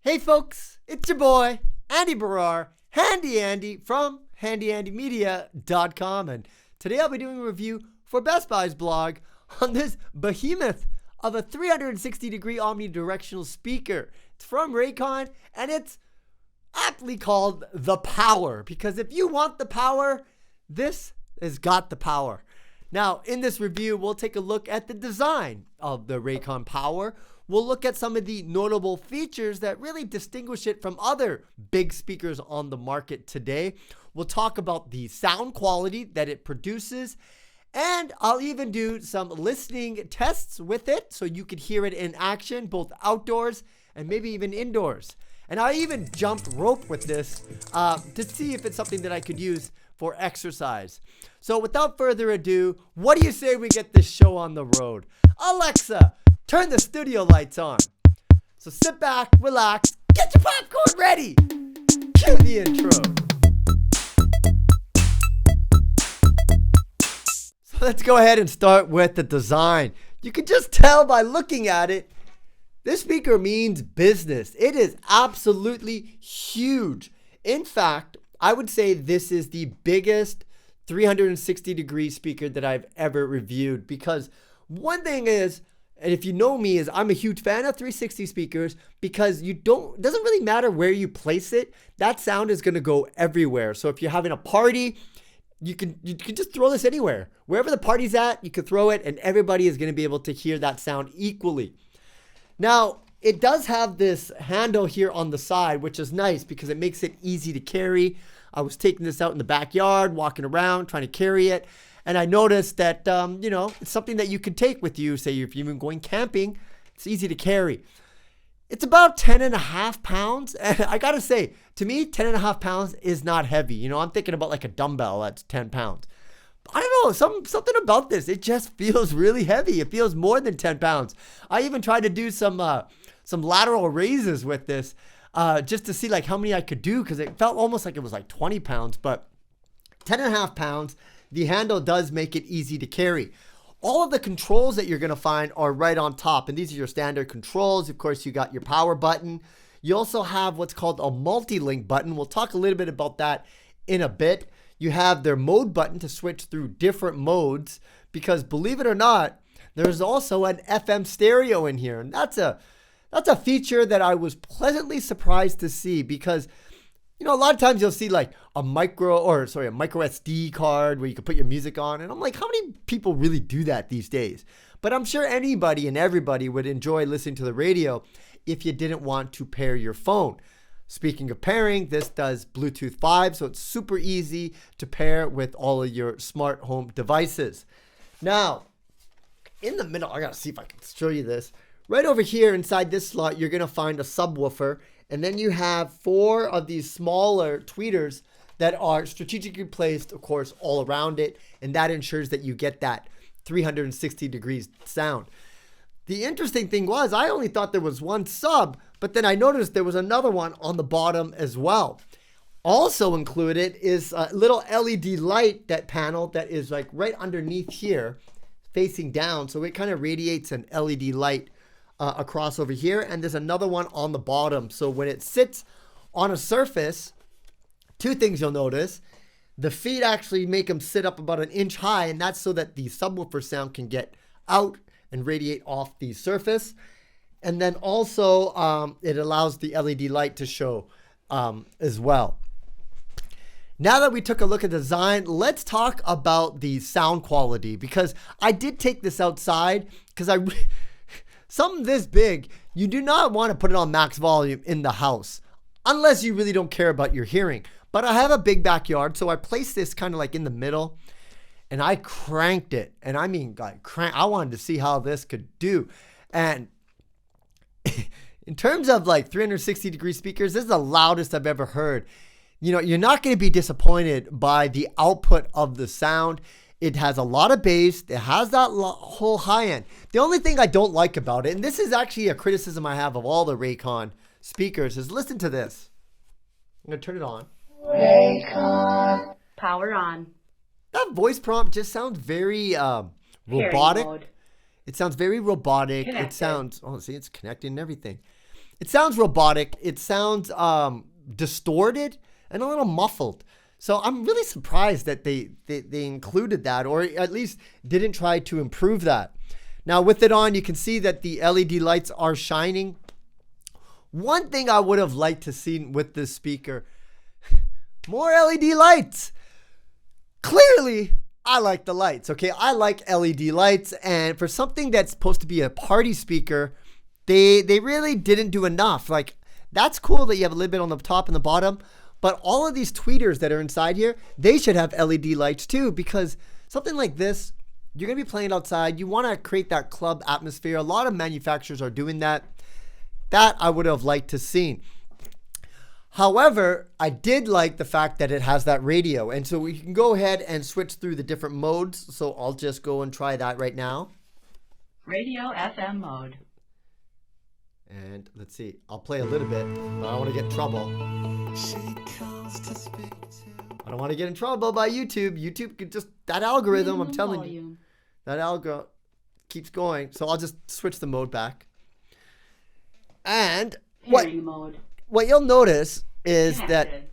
Hey folks, it's your boy, Andy Barrar, Handy Andy from handyandymedia.com, and today I'll be doing a review for Best Buy's blog on this behemoth of a 360-degree omnidirectional speaker. It's from Raycon, and it's aptly called the Power, because if you want the power, this has got the power. Now, in this review, we'll take a look at the design of the Raycon Power. We'll look at some of the notable features that really distinguish it from other big speakers on the market today. We'll talk about the sound quality that it produces, and I'll even do some listening tests with it so you could hear it in action, both outdoors and maybe even indoors. And I even jumped rope with this to see if it's something that I could use for exercise. So without further ado, what do you say we get this show on the road? Alexa, turn the studio lights on. So sit back, relax, get your popcorn ready. Cue the intro. So let's go ahead and start with the design. You can just tell by looking at it, this speaker means business. It is absolutely huge. In fact, I would say this is the biggest 360-degree speaker that I've ever reviewed, because one thing is, and if you know me, is I'm a huge fan of 360 speakers because it doesn't really matter where you place it. That sound is going to go everywhere. So if you're having a party, you can just throw this anywhere. Wherever the party's at, you can throw it and everybody is going to be able to hear that sound equally. Now, it does have this handle here on the side, which is nice because it makes it easy to carry. I was taking this out in the backyard, walking around, trying to carry it. And I noticed that, it's something that you could take with you. Say if you're even going camping, it's easy to carry. It's about 10.5 pounds. And I got to say, to me, 10.5 pounds is not heavy. I'm thinking about like a dumbbell that's 10 pounds. I don't know, something about this. It just feels really heavy. It feels more than 10 pounds. I even tried to do some lateral raises with this just to see like how many I could do, because it felt almost like it was like 20 pounds, but 10.5 pounds. The handle does make it easy to carry. All of the controls that you're going to find are right on top, and these are your standard controls. Of course, you got your power button. You also have what's called a multi-link button. We'll talk a little bit about that in a bit. You have their mode button to switch through different modes, because believe it or not, there's also an FM stereo in here. And that's a feature that I was pleasantly surprised to see, because a lot of times you'll see like a micro SD card where you can put your music on. And I'm like, how many people really do that these days? But I'm sure anybody and everybody would enjoy listening to the radio if you didn't want to pair your phone. Speaking of pairing, this does Bluetooth 5, so it's super easy to pair with all of your smart home devices. Now, in the middle, I gotta see if I can show you this. Right over here inside this slot, you're gonna find a subwoofer, and then you have 4 of these smaller tweeters that are strategically placed, of course, all around it, and that ensures that you get that 360 degrees sound. The interesting thing was, I only thought there was one sub, but then I noticed there was another one on the bottom as well. Also included is a little LED light, that panel that is like right underneath here, facing down. So it kind of radiates an LED light across over here. And there's another one on the bottom. So when it sits on a surface, 2 things you'll notice. The feet actually make them sit up about 1 inch high, and that's so that the subwoofer sound can get out and radiate off the surface. And then also it allows the LED light to show as well. Now that we took a look at the design, let's talk about the sound quality, because I did take this outside, because something this big, you do not want to put it on max volume in the house unless you really don't care about your hearing. But I have a big backyard, so I placed this kind of like in the middle, and I cranked it. And I mean, I wanted to see how this could do. And in terms of like 360-degree speakers, this is the loudest I've ever heard. You're not going to be disappointed by the output of the sound. It has a lot of bass. It has that whole high end. The only thing I don't like about it, and this is actually a criticism I have of all the Raycon speakers, is listen to this. I'm going to turn it on. Raycon Power on. That voice prompt just sounds very robotic. It sounds very robotic. Connected. It sounds, see, it's connecting and everything. it sounds robotic. It sounds distorted and a little muffled. So I'm really surprised that they included that, or at least didn't try to improve that. Now with it on, you can see that the LED lights are shining. One thing I would have liked to see with this speaker, more LED lights. Clearly, I like the lights, okay? I like LED lights, and for something that's supposed to be a party speaker, they really didn't do enough. Like, that's cool that you have a little bit on the top and the bottom, but all of these tweeters that are inside here, they should have LED lights too, because something like this, you're gonna be playing outside, you wanna create that club atmosphere. A lot of manufacturers are doing that. That I would have liked to see. However, I did like the fact that it has that radio. And so we can go ahead and switch through the different modes. So I'll just go and try that right now. Radio FM mode. And let's see, I'll play a little bit, but I don't want to get in trouble. I don't want to get in trouble by YouTube. YouTube could just, that algorithm, I'm telling you, that algo keeps going. So I'll just switch the mode back. And what you'll notice is that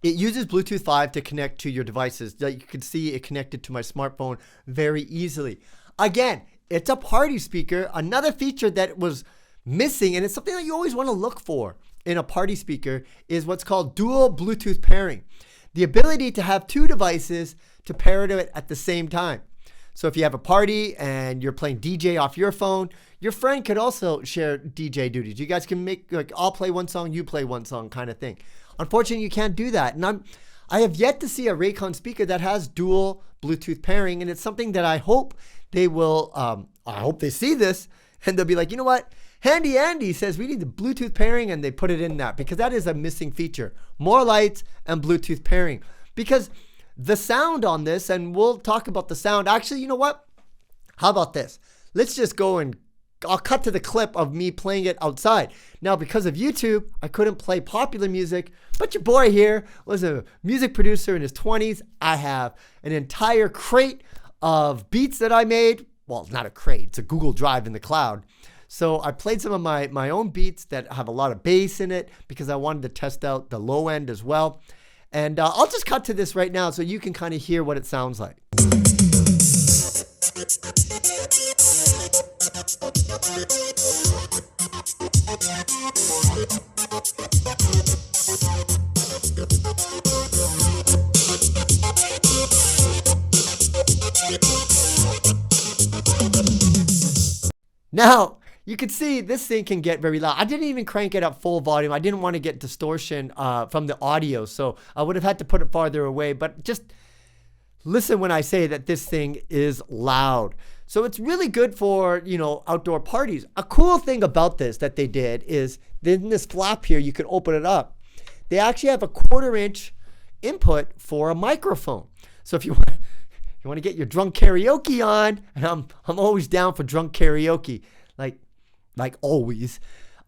it uses Bluetooth 5 to connect to your devices. You can see it connected to my smartphone very easily. Again, it's a party speaker. Another feature that was missing, and it's something that you always want to look for in a party speaker, is what's called dual Bluetooth pairing. The ability to have two devices to pair to it at the same time. So if you have a party and you're playing DJ off your phone, your friend could also share DJ duties. You guys can make, like, I'll play one song, you play one song kind of thing. Unfortunately, you can't do that. And I have yet to see a Raycon speaker that has dual Bluetooth pairing, and it's something that I hope they will, I hope they see this and they'll be like, you know what? Handy Andy says we need the Bluetooth pairing, and they put it in that, because that is a missing feature. More lights and Bluetooth pairing. Because the sound on this, and we'll talk about the sound. Actually, you know what? How about this? Let's just go and I'll cut to the clip of me playing it outside. Now, because of YouTube, I couldn't play popular music, but your boy here was a music producer in his 20s. I have an entire crate of beats that I made. Well, not a crate, it's a Google Drive in the cloud. So I played some of my own beats that have a lot of bass in it, because I wanted to test out the low end as well. And I'll just cut to this right now so you can kind of hear what it sounds like. Now, you can see this thing can get very loud. I didn't even crank it up full volume. I didn't want to get distortion from the audio, so I would have had to put it farther away. But just listen when I say that this thing is loud. So it's really good for, you know, outdoor parties. A cool thing about this that they did is, in this flap here, you can open it up. They actually have a 1/4-inch input for a microphone. So if you want to get your drunk karaoke on, and I'm always down for drunk karaoke, like always.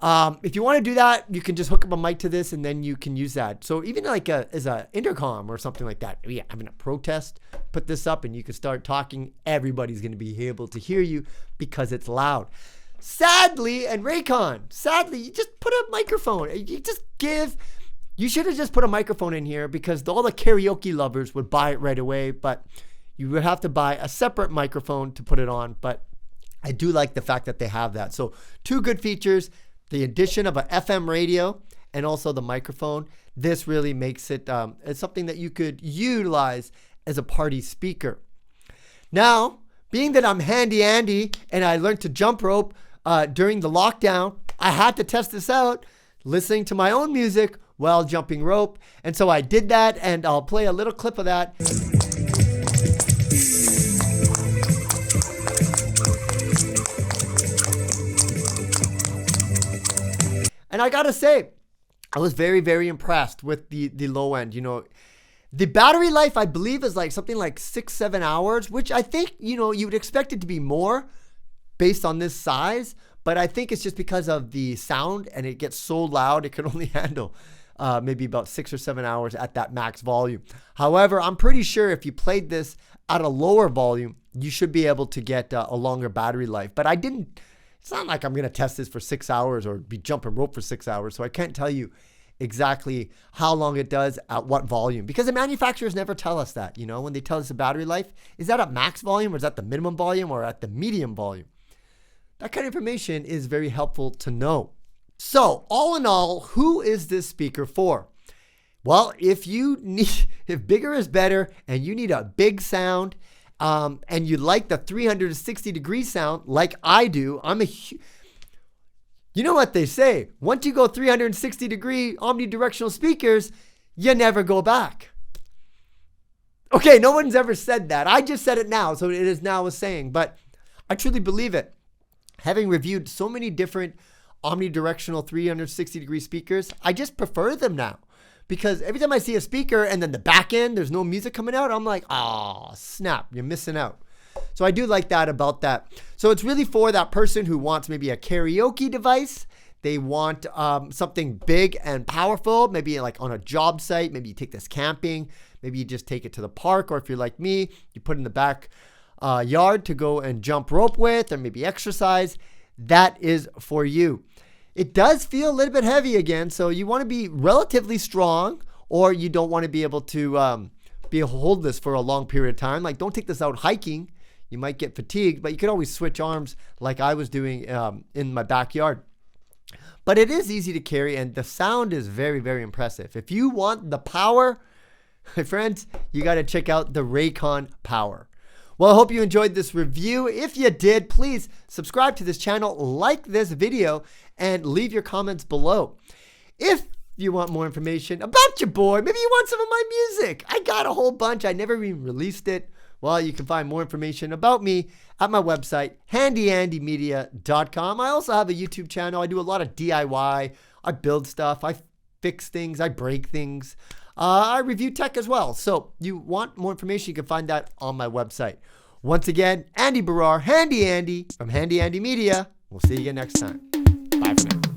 If you want to do that, you can just hook up a mic to this, and then you can use that. So even like as a intercom or something like that, yeah, having a protest, put this up and you can start talking. Everybody's going to be able to hear you because it's loud. Sadly, and Raycon, sadly, you just put a microphone. You should have just put a microphone in here, because all the karaoke lovers would buy it right away, but you would have to buy a separate microphone to put it on. But I do like the fact that they have that. So two good features, the addition of an FM radio and also the microphone. This really makes it it's something that you could utilize as a party speaker. Now, being that I'm handy Andy and I learned to jump rope during the lockdown, I had to test this out, listening to my own music while jumping rope. And so I did that, and I'll play a little clip of that. And I gotta say, I was very, very impressed with the low end. You know, the battery life, I believe, is like something like 6-7 hours, which I think, you know, you would expect it to be more based on this size. But I think it's just because of the sound, and it gets so loud, it can only handle maybe about 6 or 7 hours at that max volume. However, I'm pretty sure if you played this at a lower volume, you should be able to get a longer battery life. But I didn't It's not like I'm going to test this for 6 hours or be jumping rope for 6 hours. So I can't tell you exactly how long it does at what volume, because the manufacturers never tell us that. You know, when they tell us the battery life, is that at max volume or is that the minimum volume or at the medium volume? That kind of information is very helpful to know. So all in all, who is this speaker for? Well, if bigger is better and you need a big sound, and you like the 360 degree sound like I do, you know what they say, once you go 360 degree omnidirectional speakers, you never go back. Okay, no one's ever said that. I just said it now, so it is now a saying, but I truly believe it. Having reviewed so many different omnidirectional 360 degree speakers, I just prefer them now. Because every time I see a speaker and then the back end, there's no music coming out, I'm like, oh, snap, you're missing out. So I do like that about that. So it's really for that person who wants maybe a karaoke device. They want something big and powerful, maybe like on a job site. Maybe you take this camping. Maybe you just take it to the park. Or if you're like me, you put it in the back yard to go and jump rope with, or maybe exercise. That is for you. It does feel a little bit heavy again, so you want to be relatively strong, or you don't want to be able to hold this for a long period of time. Like, don't take this out hiking. You might get fatigued, but you can always switch arms like I was doing in my backyard. But it is easy to carry, and the sound is very, very impressive. If you want the power, my friends, you got to check out the Raycon Power. Well, I hope you enjoyed this review. If you did, please subscribe to this channel, like this video, and leave your comments below. If you want more information about your boy, maybe you want some of my music. I got a whole bunch. I never even released it. Well, you can find more information about me at my website, handyandymedia.com. I also have a YouTube channel. I do a lot of DIY. I build stuff. I fix things. I break things. I review tech as well. So you want more information, you can find that on my website. Once again, Andy Barrar, Handy Andy from Handy Andy Media. We'll see you again next time. Bye for now.